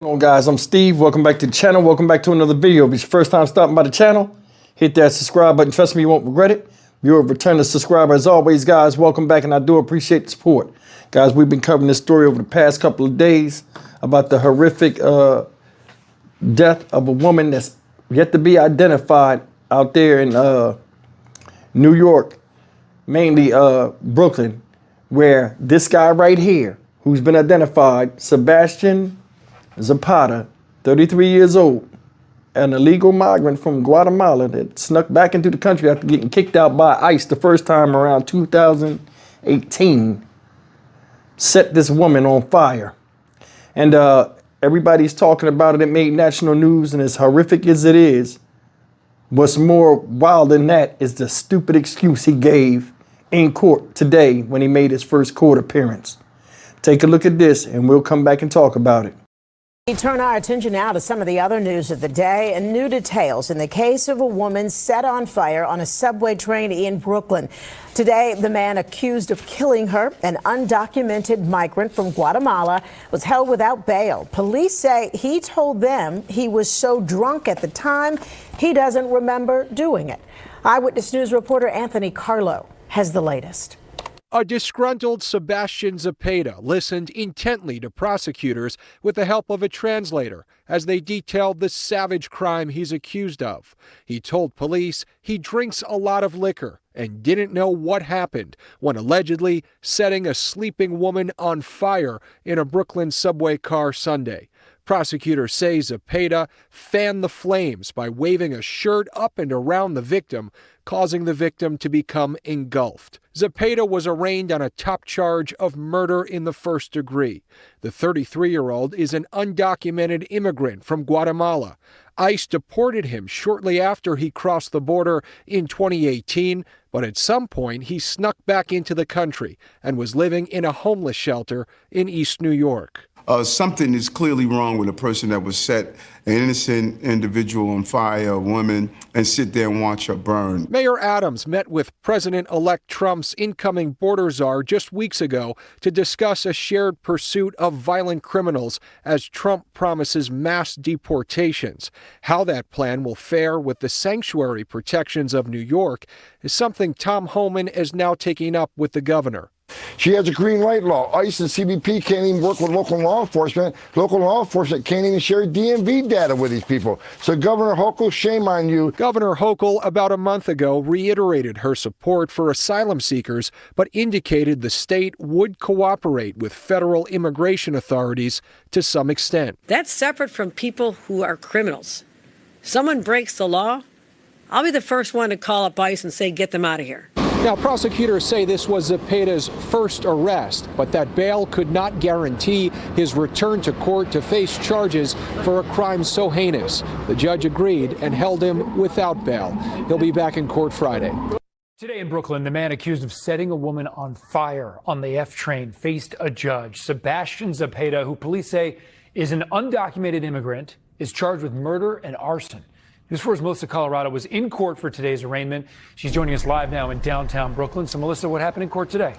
Hello guys, I'm Steve. Welcome back to the channel. Welcome back to another video. If it's your first time stopping by the channel, hit that subscribe button. Trust me, you won't regret it. If you're a returning subscriber, as always, guys, welcome back, and I do appreciate the support. Guys, we've been covering this story over the past couple of days about the horrific death of a woman that's yet to be identified out there in New York, mainly Brooklyn, where this guy right here, who's been identified, Sebastian Zapata, 33 years old, an illegal migrant from Guatemala that snuck back into the country after getting kicked out by ICE the first time around 2018, set this woman on fire. And everybody's talking about it. It made national news, and as horrific as it is, what's more wild than that is the stupid excuse he gave in court today when he made his first court appearance. Take a look at this, and we'll come back and talk about it. We turn our attention now to some of the other news of the day and new details in the case of a woman set on fire on a subway train in Brooklyn. Today, the man accused of killing her, an undocumented migrant from Guatemala, was held without bail. Police say he told them he was so drunk at the time he doesn't remember doing it. Eyewitness News reporter Anthony Carlo has the latest. A disgruntled Sebastian Zapata listened intently to prosecutors with the help of a translator as they detailed the savage crime he's accused of. He told police he drinks a lot of liquor and didn't know what happened when allegedly setting a sleeping woman on fire in a Brooklyn subway car Sunday. Prosecutors say Zapata fanned the flames by waving a shirt up and around the victim, causing the victim to become engulfed. Zapata was arraigned on a top charge of murder in the first degree. The 33-year-old is an undocumented immigrant from Guatemala. ICE deported him shortly after he crossed the border in 2018, but at some point he snuck back into the country and was living in a homeless shelter in East New York. Something is clearly wrong with a person that would set an innocent individual on fire, a woman, and sit there and watch her burn. Mayor Adams met with President-elect Trump's incoming border czar just weeks ago to discuss a shared pursuit of violent criminals as Trump promises mass deportations. How that plan will fare with the sanctuary protections of New York is something Tom Homan is now taking up with the governor. She has a green light law. ICE and CBP can't even work with local law enforcement. Local law enforcement can't even share DMV data with these people. So Governor Hochul, shame on you. Governor Hochul about a month ago reiterated her support for asylum seekers, but indicated the state would cooperate with federal immigration authorities to some extent. That's separate from people who are criminals. Someone breaks the law, I'll be the first one to call up ICE and say, get them out of here. Now, prosecutors say this was Zapata's first arrest, but that bail could not guarantee his return to court to face charges for a crime so heinous. The judge agreed and held him without bail. He'll be back in court Friday. Today in Brooklyn, the man accused of setting a woman on fire on the F train faced a judge. Sebastian Zapata, who police say is an undocumented immigrant, is charged with murder and arson. News 4's Melissa Colorado was in court for today's arraignment. She's joining us live now in downtown Brooklyn. So, Melissa, what happened in court today?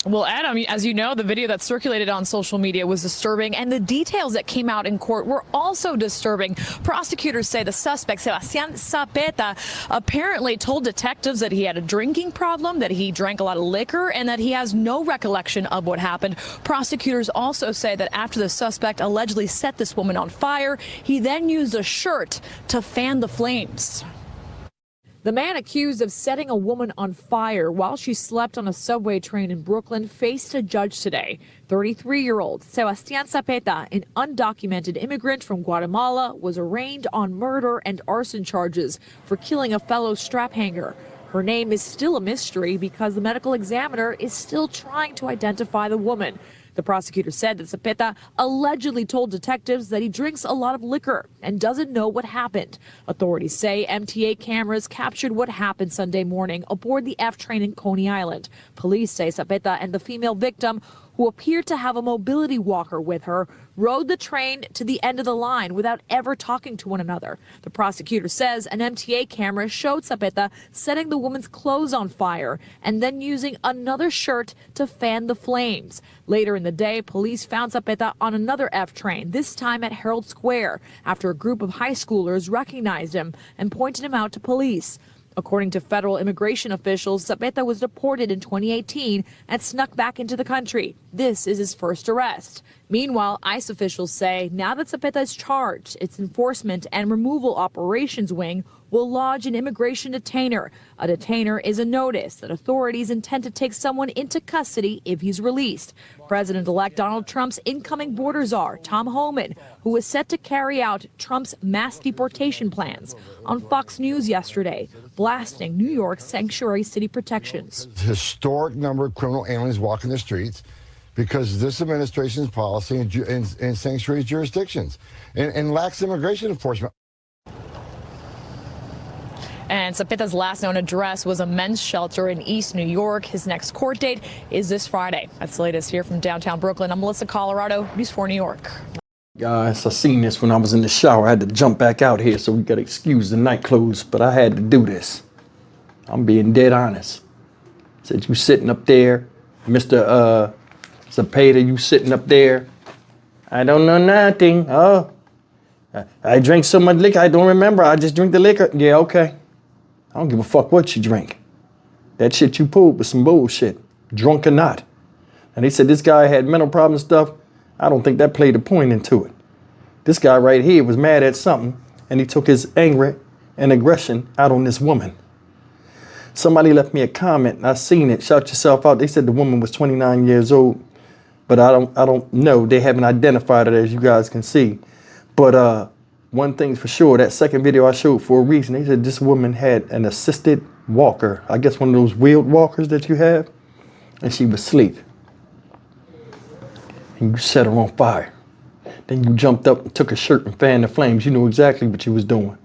Well, Adam, as you know, the video that circulated on social media was disturbing, and the details that came out in court were also disturbing. Prosecutors say the suspect, Sebastian Zapata, apparently told detectives that he had a drinking problem, that he drank a lot of liquor, and that he has no recollection of what happened. Prosecutors also say that after the suspect allegedly set this woman on fire, he then used a shirt to fan the flames. The man accused of setting a woman on fire while she slept on a subway train in Brooklyn faced a judge today. 33-year-old Sebastian Zapata, an undocumented immigrant from Guatemala, was arraigned on murder and arson charges for killing a fellow strap hanger. Her name is still a mystery because the medical examiner is still trying to identify the woman. The prosecutor said that Zapata allegedly told detectives that he drinks a lot of liquor and doesn't know what happened. Authorities say MTA cameras captured what happened Sunday morning aboard the F train in Coney Island. Police say Zapata and the female victim who appeared to have a mobility walker with her, rode the train to the end of the line without ever talking to one another. The prosecutor says an MTA camera showed Zapeta setting the woman's clothes on fire and then using another shirt to fan the flames. Later in the day, police found Zapeta on another F train, this time at Herald Square, after a group of high schoolers recognized him and pointed him out to police. According to federal immigration officials, Zapeta was deported in 2018 and snuck back into the country. This is his first arrest. Meanwhile, ICE officials say now that Zapeta is charged, its enforcement and removal operations wing will lodge an immigration detainer. A detainer is a notice that authorities intend to take someone into custody if he's released. President-elect Donald Trump's incoming border czar, Tom Homan, who is set to carry out Trump's mass deportation plans, on Fox News yesterday, blasting New York's sanctuary city protections. Historic number of criminal aliens walking the streets because this administration's policy in sanctuary jurisdictions and lacks immigration enforcement. And Zapeta's last known address was a men's shelter in East New York. His next court date is this Friday. That's the latest here from downtown Brooklyn. I'm Melissa Colorado, News 4 New York. Guys, I seen this when I was in the shower. I had to jump back out here, so we got to excuse the night clothes, but I had to do this. I'm being dead honest. Said you sitting up there, Mr. Zapeta, you sitting up there. I don't know nothing. Oh, I drank so much liquor, I don't remember. I just drink the liquor. Yeah, okay. I don't give a fuck what you drink. That shit you pulled was some bullshit, drunk or not. And they said this guy had mental problems and stuff. I don't think that played a point into it. This guy right here was mad at something, and he took his anger and aggression out on this woman. Somebody left me a comment, and I seen it. Shout yourself out. They said the woman was 29 years old, but I don't know. They haven't identified it, as you guys can see. But one thing's for sure, that second video I showed for a reason. They said this woman had an assisted walker. I guess one of those wheeled walkers that you have. And she was asleep. And you set her on fire. Then you jumped up and took her shirt and fanned the flames. You knew exactly what you was doing.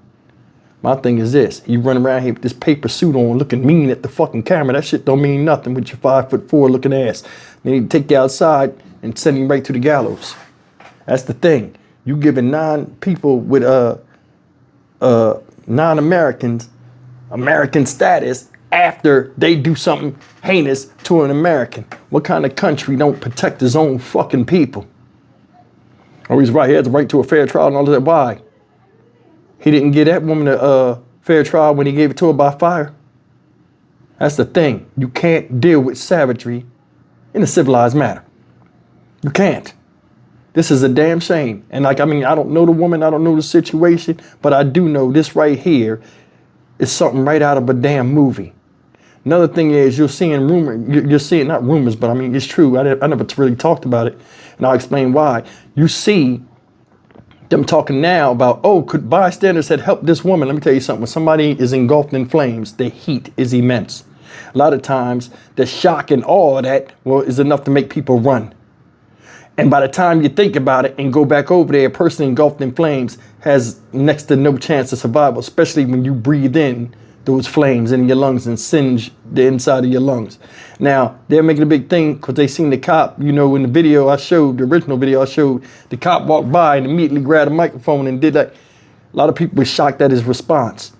My thing is this. You run around here with this paper suit on looking mean at the fucking camera. That shit don't mean nothing with your 5'4" looking ass. They need to take you outside and send you right to the gallows. That's the thing. You giving non-people with non-Americans American status after they do something heinous to an American. What kind of country don't protect his own fucking people? Oh, he's right. He has the right to a fair trial and all of that. Why? He didn't give that woman a fair trial when he gave it to her by fire. That's the thing. You can't deal with savagery in a civilized manner. You can't. This is a damn shame. And I don't know the woman, I don't know the situation, but I do know this right here is something right out of a damn movie. Another thing is you're seeing not rumors, but it's true. I never really talked about it, and I'll explain why. You see them talking now about, oh, could bystanders had helped this woman? Let me tell you something. When somebody is engulfed in flames, the heat is immense. A lot of times, the shock and awe of that is enough to make people run. And by the time you think about it and go back over there, a person engulfed in flames has next to no chance of survival, especially when you breathe in those flames in your lungs and singe the inside of your lungs. Now, they're making a big thing because they seen the cop, in the video I showed, the original video I showed, the cop walked by and immediately grabbed a microphone and did that. A lot of people were shocked at his response.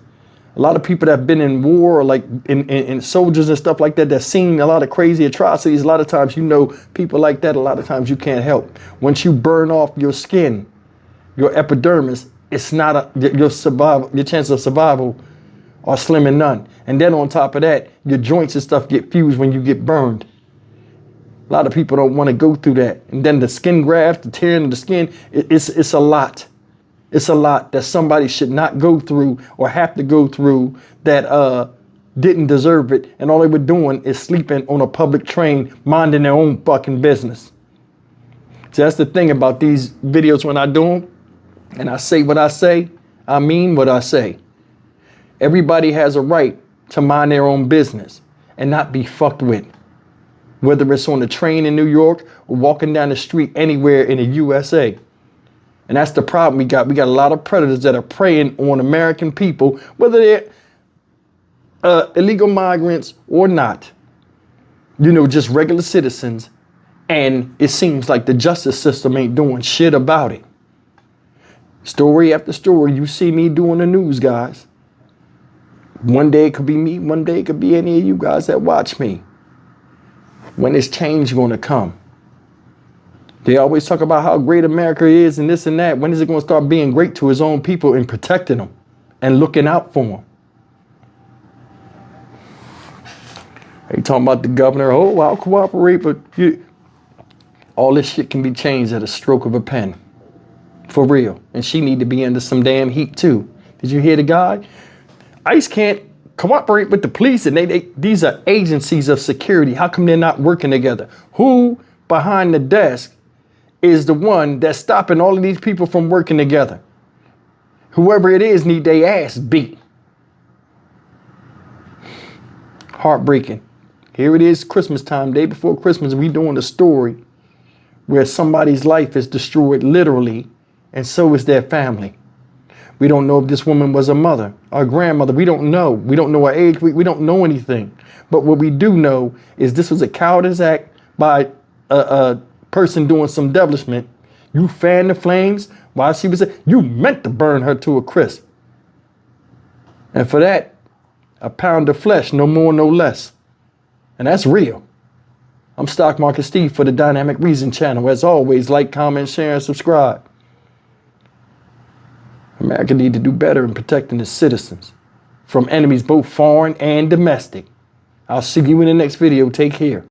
A lot of people that have been in war, like in soldiers and stuff like that, that's seen a lot of crazy atrocities. A lot of times, people like that, a lot of times you can't help. Once you burn off your skin, your epidermis, it's not your chances of survival are slim and none. And then on top of that, your joints and stuff get fused when you get burned. A lot of people don't want to go through that. And then the skin grafts, the tearing of the skin, it's a lot. It's a lot that somebody should not go through or have to go through that didn't deserve it. And all they were doing is sleeping on a public train, minding their own fucking business. So that's the thing about these videos when I do them. And I say what I say, I mean what I say. Everybody has a right to mind their own business and not be fucked with. Whether it's on the train in New York or walking down the street anywhere in the USA. And that's the problem we got. We got a lot of predators that are preying on American people, whether they're illegal migrants or not. Just regular citizens. And it seems like the justice system ain't doing shit about it. Story after story, you see me doing the news, guys. One day it could be me, one day it could be any of you guys that watch me. When is change going to come? They always talk about how great America is and this and that. When is it going to start being great to his own people and protecting them and looking out for them? They talking about the governor, oh, I'll cooperate, but all this shit can be changed at a stroke of a pen. For real. And she need to be under some damn heat too. Did you hear the guy? ICE can't cooperate with the police, and these are agencies of security. How come they're not working together? Who behind the desk is the one that's stopping all of these people from working together? Whoever it is need their ass beat. Heartbreaking. Here it is, Christmas time, day before Christmas, we doing a story where somebody's life is destroyed literally, and so is their family. We don't know if this woman was a mother or a grandmother. We don't know. We don't know her age. We don't know anything. But what we do know is this was a cowardice act by a person doing some devilishment. You fanned the flames while she was you meant to burn her to a crisp. And for that, a pound of flesh, no more, no less. And that's real. I'm Stock Market Steve for the Dynamic Reason channel. As always, like, comment, share, and subscribe. America need to do better in protecting its citizens from enemies both foreign and domestic. I'll see you in the next video. Take care.